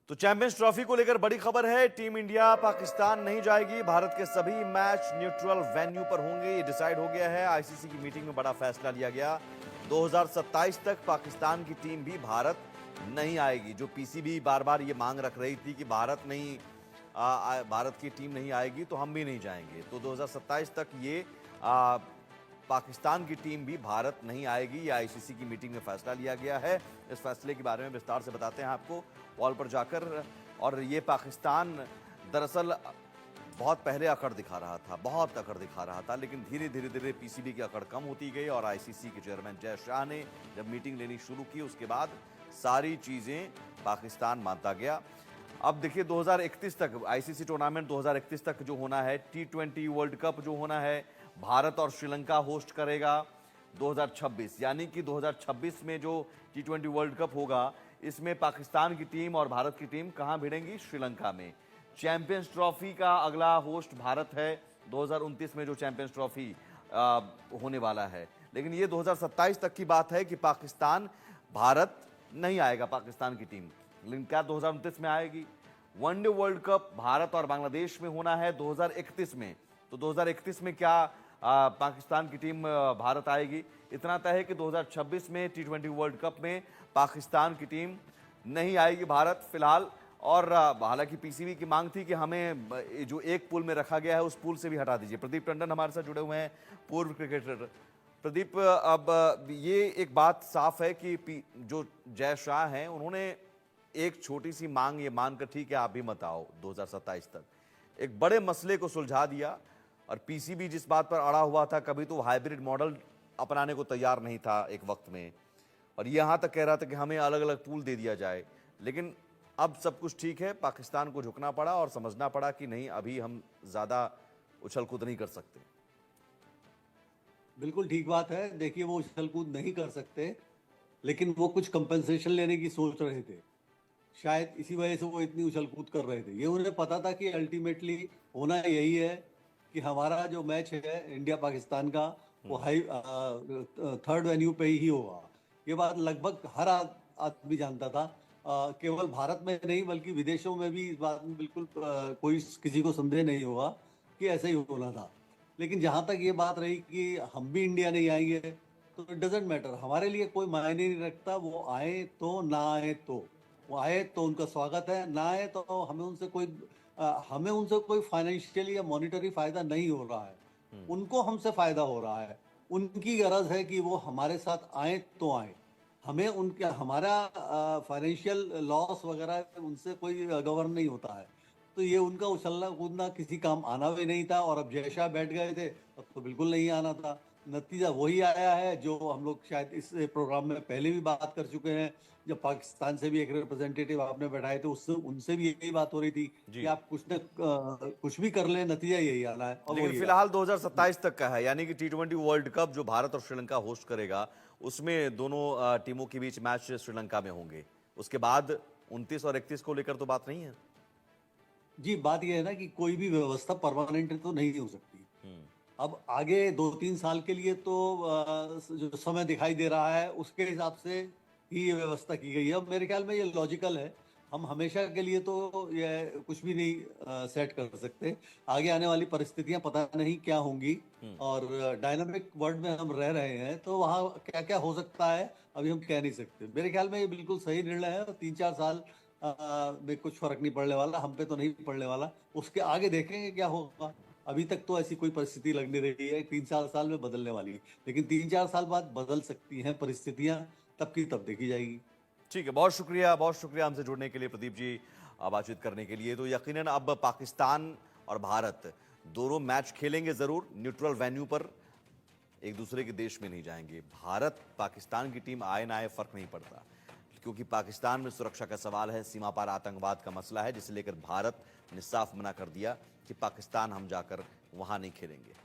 तो champions trophy को लेकर बड़ी खबर है। टीम इंडिया पाकिस्तान नहीं जाएगी। भारत के सभी मैच न्यूट्रल वेन्यू पर होंगे, ये डिसाइड हो गया है। आईसीसी की मीटिंग में बड़ा फैसला लिया गया। 2027 तक पाकिस्तान की टीम भी भारत नहीं आएगी। जो पीसीबी बार बार ये मांग रख रही थी कि भारत की टीम नहीं आएगी तो हम भी नहीं जाएंगे, तो 2027 तक ये पाकिस्तान की टीम भी भारत नहीं आएगी। ये आईसीसी की मीटिंग में फैसला लिया गया है। इस फैसले के बारे में विस्तार से बताते हैं आपको वॉल पर जाकर। और ये पाकिस्तान दरअसल बहुत पहले अकड़ दिखा रहा था, बहुत अकड़ दिखा रहा था, लेकिन धीरे धीरे पीसीबी की अकड़ कम होती गई और आईसीसी के चेयरमैन जय शाह ने जब मीटिंग लेनी शुरू की उसके बाद सारी चीज़ें पाकिस्तान मानता गया। अब देखिए 2031 तक आईसीसी टूर्नामेंट 2031 तक जो होना है, T20 वर्ल्ड कप जो होना है, भारत और श्रीलंका होस्ट करेगा 2026, यानी कि 2026 में जो T20 वर्ल्ड कप होगा इसमें पाकिस्तान की टीम और भारत की टीम कहां भिड़ेंगी? श्रीलंका में। चैंपियंस ट्रॉफी का अगला होस्ट भारत है 2029 में जो चैंपियंस ट्रॉफी होने वाला है, लेकिन ये 2027 तक की बात है कि पाकिस्तान भारत नहीं आएगा पाकिस्तान की टीम। लेकिन क्या 2029 में आएगी? वनडे वर्ल्ड कप भारत और बांग्लादेश में होना है 2031 में, तो 2031 में क्या पाकिस्तान की टीम भारत आएगी? इतना तय है कि 2026 में T20 वर्ल्ड कप में पाकिस्तान की टीम नहीं आएगी भारत फिलहाल। और हालांकि पीसीबी की मांग थी कि हमें जो एक पूल में रखा गया है उस पूल से भी हटा दीजिए। प्रदीप टंडन हमारे साथ जुड़े हुए हैं, पूर्व क्रिकेटर। प्रदीप, अब ये एक बात साफ है कि जो जय शाह हैं उन्होंने एक छोटी सी मांग ये मानकर ठीक है आप भी मत आओ 2027 तक, एक बड़े मसले को सुलझा दिया। और पीसीबी जिस बात पर अड़ा हुआ था, कभी तो हाइब्रिड मॉडल अपनाने को तैयार नहीं था एक वक्त में, और यहां तक कह रहा था कि हमें अलग अलग पूल दे दिया जाए। लेकिन अब सब कुछ ठीक है, पाकिस्तान को झुकना पड़ा और समझना पड़ा कि नहीं, अभी हम ज्यादा उछल कूद नहीं कर सकते। बिल्कुल ठीक बात है। देखिए, वो उछल कूद नहीं कर सकते, लेकिन वो कुछ कंपनसेशन लेने की सोच रहे थे। शायद इसी वजह से वो इतनी उछल कूद कर रहे थे। ये उन्हें पता था कि अल्टीमेटली होना यही है कि हमारा जो मैच है इंडिया पाकिस्तान का, वो थर्ड वेन्यू पे ही होगा। ये बात लगभग हर आदमी जानता था। केवल भारत में नहीं बल्कि विदेशों में भी इस बात में बिल्कुल कोई किसी को संदेह नहीं होगा कि ऐसा ही होना था। लेकिन जहां तक ये बात रही कि हम भी इंडिया नहीं आएंगे, तो इट डजेंट मैटर, हमारे लिए कोई मायने नहीं रखता। वो आए तो ना आए तो, वो आए तो उनका स्वागत है, ना आए तो हमें उनसे कोई फाइनेंशियल या मॉनिटरी फायदा नहीं हो रहा है। उनको हमसे फायदा हो रहा है। उनकी गरज है कि वो हमारे साथ आए तो आए। हमें उनके हमारा फाइनेंशियल लॉस वगैरह उनसे कोई गवर्न नहीं होता है। तो ये उनका उछलना कूदना किसी काम आना भी नहीं था। और अब जैसा बैठ गए थे तब तो बिल्कुल नहीं आना था। नतीजा वही आया है जो हम लोग शायद इस प्रोग्राम में पहले भी बात कर चुके हैं। जब पाकिस्तान से भी एक रिप्रेजेंटेटिव आपने बैठाए थे, उससे उनसे भी यही बात हो रही थी कि आप कुछ भी कर लें, नतीजा यही आना है। और लेकिन वही फिलहाल 2027 तक का है, यानी कि T20 वर्ल्ड कप जो भारत और श्रीलंका होस्ट करेगा उसमें दोनों टीमों के बीच मैच श्रीलंका में होंगे। उसके बाद 29 और 31 को लेकर तो बात नहीं है। जी, बात यह है ना कि कोई भी व्यवस्था परमानेंट तो नहीं हो सकती। अब आगे 2-3 साल के लिए तो जो समय दिखाई दे रहा है उसके हिसाब से ही ये व्यवस्था की गई है। अब मेरे ख्याल में ये लॉजिकल है। हम हमेशा के लिए तो ये कुछ भी नहीं सेट कर सकते। आगे आने वाली परिस्थितियां पता नहीं क्या होंगी, और डायनामिक वर्ल्ड में हम रह रहे हैं, तो वहाँ क्या क्या हो सकता है अभी हम कह नहीं सकते। मेरे ख्याल में ये बिल्कुल सही निर्णय है। और 3-4 साल में कुछ फर्क नहीं पड़ने वाला, हम पे तो नहीं पड़ने वाला। उसके आगे देखेंगे क्या होगा। अभी तक तो ऐसी कोई परिस्थिति लग नहीं रही है 3-4 साल में बदलने वाली है, लेकिन 3-4 साल बाद बदल सकती हैं परिस्थितियां, तब की तब देखी जाएगी। ठीक है, बहुत शुक्रिया हमसे जुड़ने के लिए प्रदीप जी, बातचीत करने के लिए। तो यकीनन अब पाकिस्तान और भारत दोनों मैच खेलेंगे जरूर न्यूट्रल वेन्यू पर, एक दूसरे के देश में नहीं जाएंगे। भारत पाकिस्तान की टीम आए ना आए फर्क नहीं पड़ता, क्योंकि पाकिस्तान में सुरक्षा का सवाल है, सीमा पार आतंकवाद का मसला है, जिसे लेकर भारत ने साफ मना कर दिया कि पाकिस्तान हम जाकर वहां नहीं खेलेंगे।